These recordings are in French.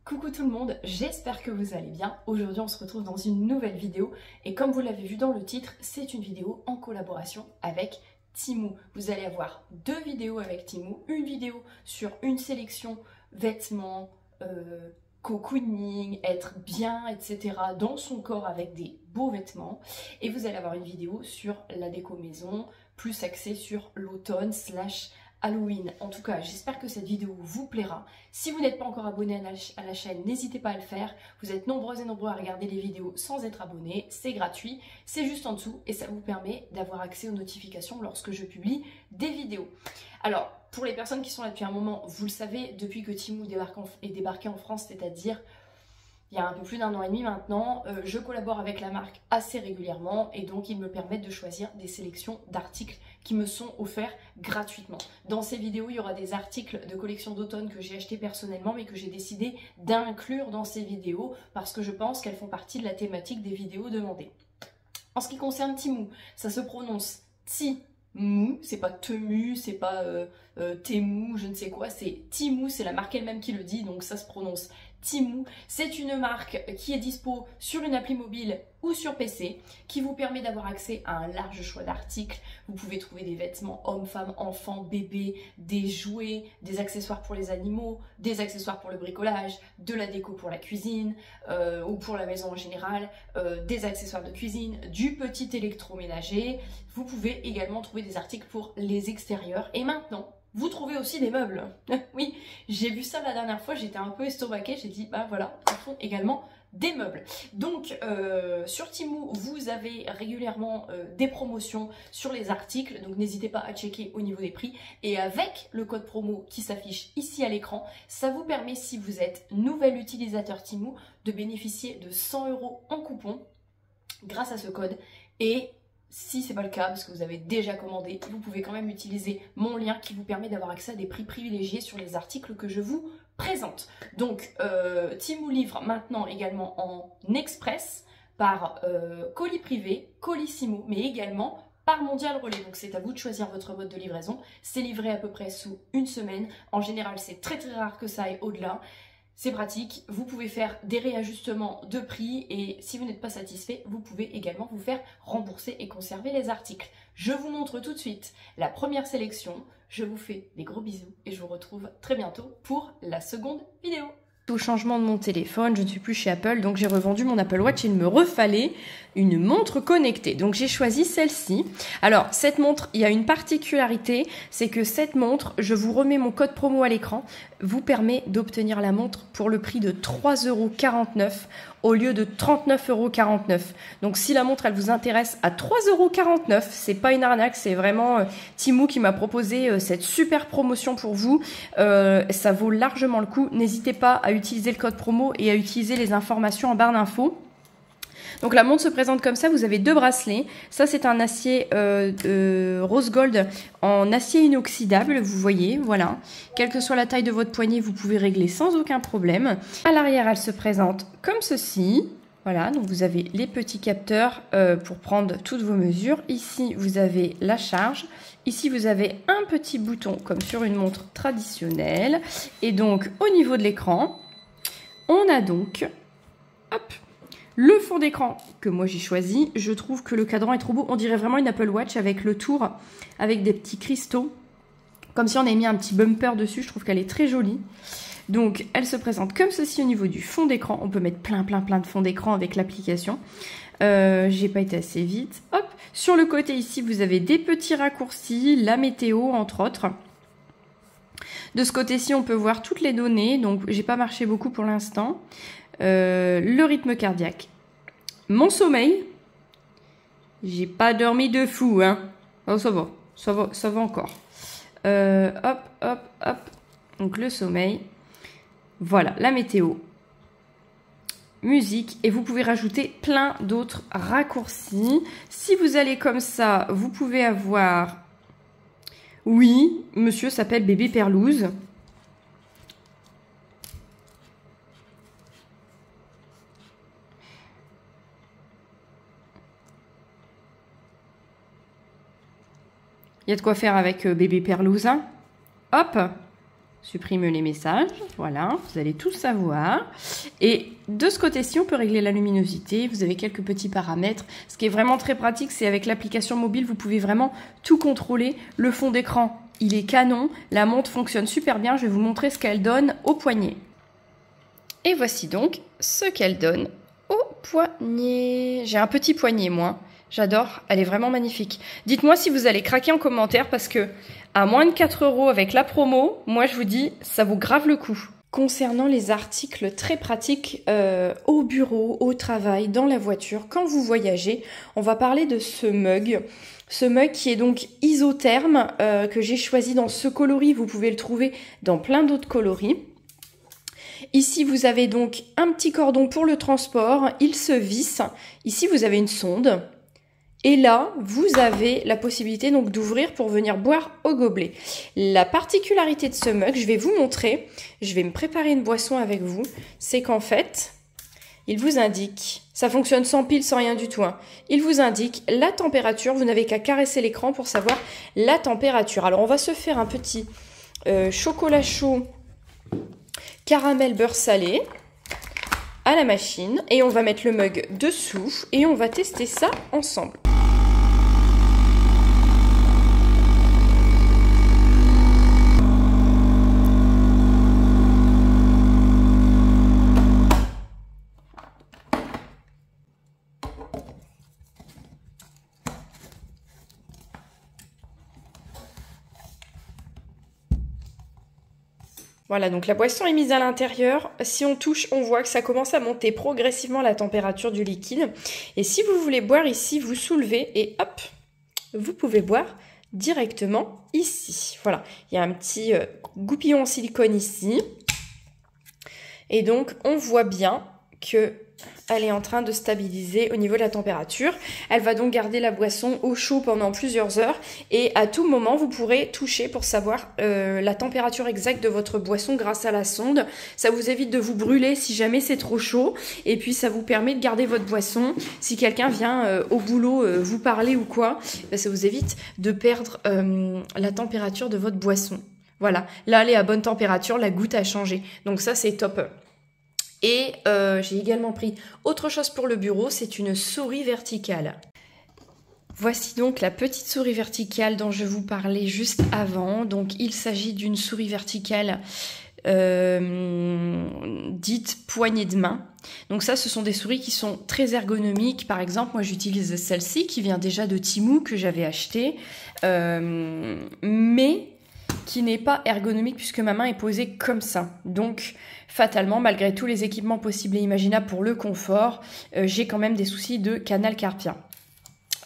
Coucou tout le monde, j'espère que vous allez bien. Aujourd'hui on se retrouve dans une nouvelle vidéo et comme vous l'avez vu dans le titre, c'est une vidéo en collaboration avec Temu. Vous allez avoir deux vidéos avec Temu, une vidéo sur une sélection vêtements, cocooning, être bien, etc. dans son corps avec des beaux vêtements. Et vous allez avoir une vidéo sur la déco maison, plus axée sur l'automne / Halloween. En tout cas, j'espère que cette vidéo vous plaira. Si vous n'êtes pas encore abonné à la chaîne, n'hésitez pas à le faire. Vous êtes nombreux et nombreux à regarder les vidéos sans être abonné. C'est gratuit, c'est juste en dessous et ça vous permet d'avoir accès aux notifications lorsque je publie des vidéos. Alors, pour les personnes qui sont là depuis un moment, vous le savez, depuis que Temu est débarqué en France, c'est-à-dire il y a un peu plus d'un an et demi maintenant, je collabore avec la marque assez régulièrement et donc ils me permettent de choisir des sélections d'articles qui me sont offerts gratuitement. Dans ces vidéos, il y aura des articles de collection d'automne que j'ai achetés personnellement mais que j'ai décidé d'inclure dans ces vidéos parce que je pense qu'elles font partie de la thématique des vidéos demandées. En ce qui concerne Temu, ça se prononce Temu, c'est pas Temu, c'est pas Temu, je ne sais quoi, c'est Temu, c'est la marque elle-même qui le dit, donc ça se prononce Temu. C'est une marque qui est dispo sur une appli mobile ou sur PC, qui vous permet d'avoir accès à un large choix d'articles. Vous pouvez trouver des vêtements hommes, femmes, enfants, bébés, des jouets, des accessoires pour les animaux, des accessoires pour le bricolage, de la déco pour la cuisine ou pour la maison en général, des accessoires de cuisine, du petit électroménager. Vous pouvez également trouver des articles pour les extérieurs. Et maintenant, vous trouvez aussi des meubles. Oui, j'ai vu ça la dernière fois, j'étais un peu estomaquée, j'ai dit, bah voilà, ils font également des meubles. Donc, sur Temu, vous avez régulièrement des promotions sur les articles, donc n'hésitez pas à checker au niveau des prix. Et avec le code promo qui s'affiche ici à l'écran, ça vous permet, si vous êtes nouvel utilisateur Temu, de bénéficier de 100 € en coupon grâce à ce code. Et si c'est pas le cas, parce que vous avez déjà commandé, vous pouvez quand même utiliser mon lien qui vous permet d'avoir accès à des prix privilégiés sur les articles que je vous présente. Donc, Temu livre maintenant également en express par colis privé, Colissimo, mais également par Mondial Relais. Donc c'est à vous de choisir votre mode de livraison. C'est livré à peu près sous une semaine. En général, c'est très rare que ça aille au-delà. C'est pratique, vous pouvez faire des réajustements de prix et si vous n'êtes pas satisfait, vous pouvez également vous faire rembourser et conserver les articles. Je vous montre tout de suite la première sélection, je vous fais des gros bisous et je vous retrouve très bientôt pour la seconde vidéo. Au changement de mon téléphone, je ne suis plus chez Apple, donc j'ai revendu mon Apple Watch et il me refallait une montre connectée. Donc j'ai choisi celle-ci. Alors cette montre, il y a une particularité, c'est que cette montre, je vous remets mon code promo à l'écran, vous permet d'obtenir la montre pour le prix de 3,49 € au lieu de 39,49 €. Donc si la montre elle vous intéresse à 3,49 €, c'est pas une arnaque, c'est vraiment Temu qui m'a proposé cette super promotion pour vous. Ça vaut largement le coup. N'hésitez pas à utiliser le code promo et à utiliser les informations en barre d'infos. Donc la montre se présente comme ça, vous avez deux bracelets. Ça c'est un acier rose gold en acier inoxydable, vous voyez, voilà. Quelle que soit la taille de votre poignet, vous pouvez régler sans aucun problème. À l'arrière, elle se présente comme ceci. Voilà, donc vous avez les petits capteurs pour prendre toutes vos mesures. Ici, vous avez la charge. Ici, vous avez un petit bouton comme sur une montre traditionnelle. Et donc, au niveau de l'écran, on a donc... Hop, le fond d'écran que moi j'ai choisi, je trouve que le cadran est trop beau. On dirait vraiment une Apple Watch avec le tour, avec des petits cristaux. Comme si on avait mis un petit bumper dessus, je trouve qu'elle est très jolie. Donc elle se présente comme ceci au niveau du fond d'écran. On peut mettre plein de fonds d'écran avec l'application. J'ai pas été assez vite. Hop, sur le côté ici, vous avez des petits raccourcis, la météo entre autres. De ce côté-ci, on peut voir toutes les données. Donc j'ai pas marché beaucoup pour l'instant. Le rythme cardiaque, mon sommeil, j'ai pas dormi de fou, hein. Oh, ça va encore. Hop. Donc le sommeil, voilà, la météo, musique, et vous pouvez rajouter plein d'autres raccourcis. Si vous allez comme ça, vous pouvez avoir, oui, monsieur s'appelle Bébé Perlouse. Il y a de quoi faire avec Bébé Perlouse. Hop, supprime les messages, voilà, vous allez tout savoir. Et de ce côté-ci, on peut régler la luminosité, vous avez quelques petits paramètres. Ce qui est vraiment très pratique, c'est avec l'application mobile, vous pouvez vraiment tout contrôler. Le fond d'écran, il est canon, la montre fonctionne super bien, je vais vous montrer ce qu'elle donne au poignet. Et voici donc ce qu'elle donne au poignet. J'ai un petit poignet, moi. J'adore, elle est vraiment magnifique. Dites-moi si vous allez craquer en commentaire parce que à moins de 4 € avec la promo, moi je vous dis, ça vaut grave le coup. Concernant les articles très pratiques au bureau, au travail, dans la voiture, quand vous voyagez, on va parler de ce mug. Ce mug qui est donc isotherme, que j'ai choisi dans ce coloris. Vous pouvez le trouver dans plein d'autres coloris. Ici, vous avez donc un petit cordon pour le transport. Il se visse. Ici, vous avez une sonde. Et là, vous avez la possibilité donc d'ouvrir pour venir boire au gobelet. La particularité de ce mug, je vais vous montrer, je vais me préparer une boisson avec vous, c'est qu'en fait, il vous indique, ça fonctionne sans pile, sans rien du tout, hein. Il vous indique la température, vous n'avez qu'à caresser l'écran pour savoir la température. Alors, on va se faire un petit chocolat chaud, caramel beurre salé à la machine et on va mettre le mug dessous et on va tester ça ensemble. Voilà, donc la boisson est mise à l'intérieur. Si on touche, on voit que ça commence à monter progressivement la température du liquide. Et si vous voulez boire ici, vous soulevez et hop, vous pouvez boire directement ici. Voilà, il y a un petit goupillon en silicone ici. Et donc, on voit bien que elle est en train de stabiliser au niveau de la température. Elle va donc garder la boisson au chaud pendant plusieurs heures et à tout moment, vous pourrez toucher pour savoir la température exacte de votre boisson grâce à la sonde. Ça vous évite de vous brûler si jamais c'est trop chaud et puis ça vous permet de garder votre boisson. Si quelqu'un vient au boulot vous parler ou quoi, ça vous évite de perdre la température de votre boisson. Voilà, là elle est à bonne température, la goutte a changé. Donc ça c'est top. Et j'ai également pris autre chose pour le bureau, c'est une souris verticale. Voici donc la petite souris verticale dont je vous parlais juste avant. Donc il s'agit d'une souris verticale dite poignée de main. Donc ça, ce sont des souris qui sont très ergonomiques. Par exemple, moi j'utilise celle-ci qui vient déjà de Temu que j'avais acheté, mais qui n'est pas ergonomique puisque ma main est posée comme ça. Donc fatalement, malgré tous les équipements possibles et imaginables pour le confort, j'ai quand même des soucis de canal carpien.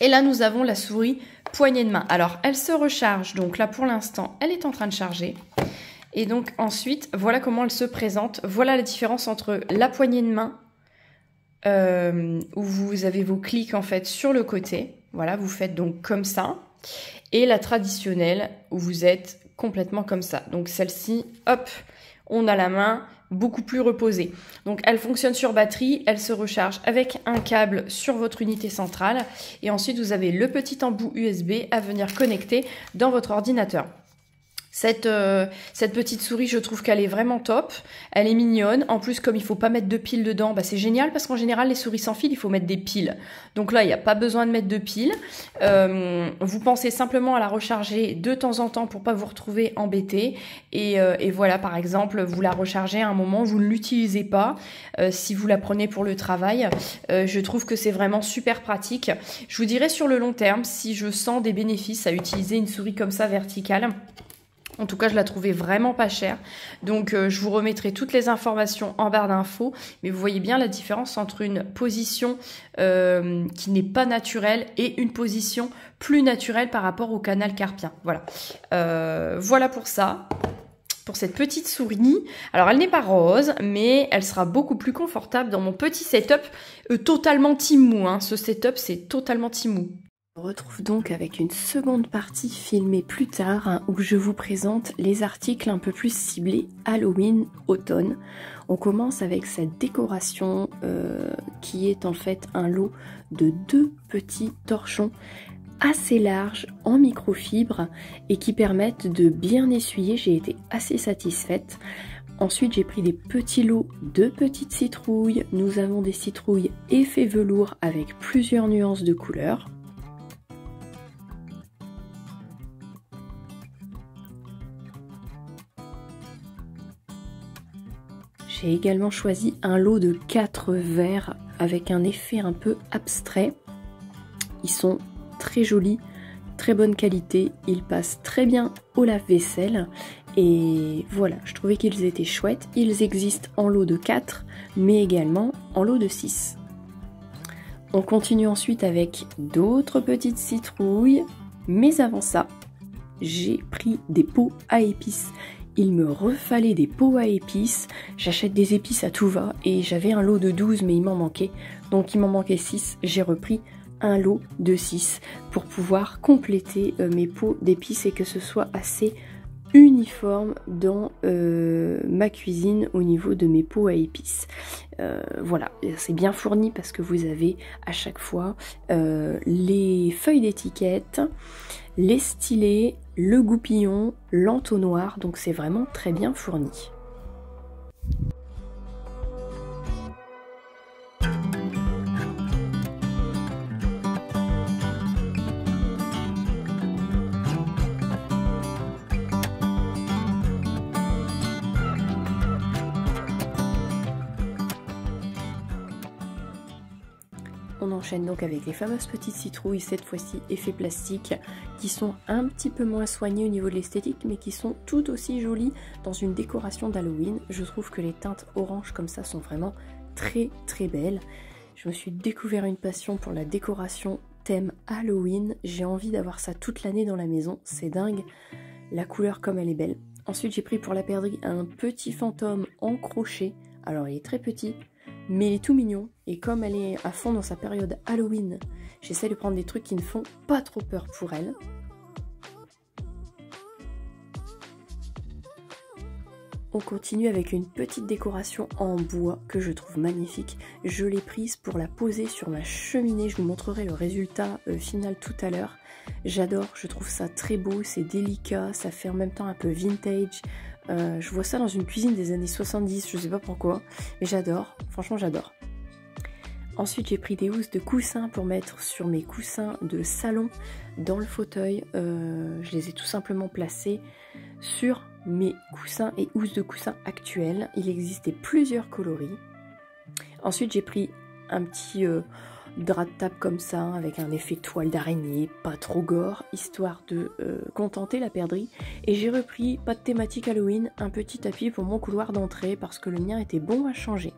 Et là, nous avons la souris poignée de main. Alors, elle se recharge. Donc là, pour l'instant, elle est en train de charger. Et donc ensuite, voilà comment elle se présente. Voilà la différence entre la poignée de main, où vous avez vos clics en fait sur le côté. Voilà, vous faites donc comme ça. Et la traditionnelle, où vous êtes complètement comme ça. Donc celle-ci, hop, on a la main beaucoup plus reposée. Donc elle fonctionne sur batterie, elle se recharge avec un câble sur votre unité centrale et ensuite vous avez le petit embout USB à venir connecter dans votre ordinateur. Cette petite souris, je trouve qu'elle est vraiment top. Elle est mignonne. En plus, comme il ne faut pas mettre de piles dedans, bah c'est génial parce qu'en général, les souris sans fil, il faut mettre des piles. Donc là, il n'y a pas besoin de mettre de piles. Vous pensez simplement à la recharger de temps en temps pour pas vous retrouver embêté. Et voilà, par exemple, vous la rechargez à un moment, vous ne l'utilisez pas. Si vous la prenez pour le travail, je trouve que c'est vraiment super pratique. Je vous dirais sur le long terme, si je sens des bénéfices à utiliser une souris comme ça verticale. En tout cas, je la trouvais vraiment pas chère. Donc, je vous remettrai toutes les informations en barre d'infos. Mais vous voyez bien la différence entre une position qui n'est pas naturelle et une position plus naturelle par rapport au canal carpien. Voilà. Voilà pour ça. Pour cette petite souris. Alors, elle n'est pas rose, mais elle sera beaucoup plus confortable dans mon petit setup totalement Temu. Hein. Ce setup, c'est totalement Temu. On se retrouve donc avec une seconde partie filmée plus tard hein, où je vous présente les articles un peu plus ciblés Halloween, automne. On commence avec cette décoration qui est en fait un lot de 2 petits torchons assez larges en microfibre et qui permettent de bien essuyer. J'ai été assez satisfaite. Ensuite, j'ai pris des petits lots de petites citrouilles. Nous avons des citrouilles effet velours avec plusieurs nuances de couleurs. J'ai également choisi un lot de 4 verres avec un effet un peu abstrait. Ils sont très jolis, très bonne qualité, ils passent très bien au lave-vaisselle. Et voilà, je trouvais qu'ils étaient chouettes. Ils existent en lot de 4, mais également en lot de 6. On continue ensuite avec d'autres petites citrouilles. Mais avant ça, j'ai pris des pots à épices. Il me refallait des pots à épices. J'achète des épices à tout va et j'avais un lot de 12, mais il m'en manquait. Donc il m'en manquait 6. J'ai repris un lot de 6 pour pouvoir compléter mes pots d'épices et que ce soit assez uniforme dans ma cuisine au niveau de mes pots à épices. Voilà, c'est bien fourni parce que vous avez à chaque fois les feuilles d'étiquette, les stylets, le goupillon, l'entonnoir, donc c'est vraiment très bien fourni. On enchaîne donc avec les fameuses petites citrouilles, cette fois-ci effet plastique, qui sont un petit peu moins soignées au niveau de l'esthétique, mais qui sont tout aussi jolies dans une décoration d'Halloween. Je trouve que les teintes orange comme ça sont vraiment très très belles. Je me suis découvert une passion pour la décoration thème Halloween. J'ai envie d'avoir ça toute l'année dans la maison, c'est dingue, la couleur comme elle est belle. Ensuite j'ai pris pour la perdrix un petit fantôme en crochet. Alors il est très petit, mais il est tout mignon, et comme elle est à fond dans sa période Halloween, j'essaie de prendre des trucs qui ne font pas trop peur pour elle. On continue avec une petite décoration en bois que je trouve magnifique. Je l'ai prise pour la poser sur ma cheminée, je vous montrerai le résultat final tout à l'heure. J'adore, je trouve ça très beau, c'est délicat, ça fait en même temps un peu vintage. Je vois ça dans une cuisine des années 70, je sais pas pourquoi, mais j'adore, franchement j'adore. Ensuite j'ai pris des housses de coussins pour mettre sur mes coussins de salon dans le fauteuil. Je les ai tout simplement placés sur mes coussins et housses de coussins actuels. Il existait plusieurs coloris. Ensuite j'ai pris un petit drap de table comme ça, avec un effet toile d'araignée, pas trop gore, histoire de contenter la perdrix. Et j'ai repris, pas de thématique Halloween, un petit tapis pour mon couloir d'entrée parce que le mien était bon à changer.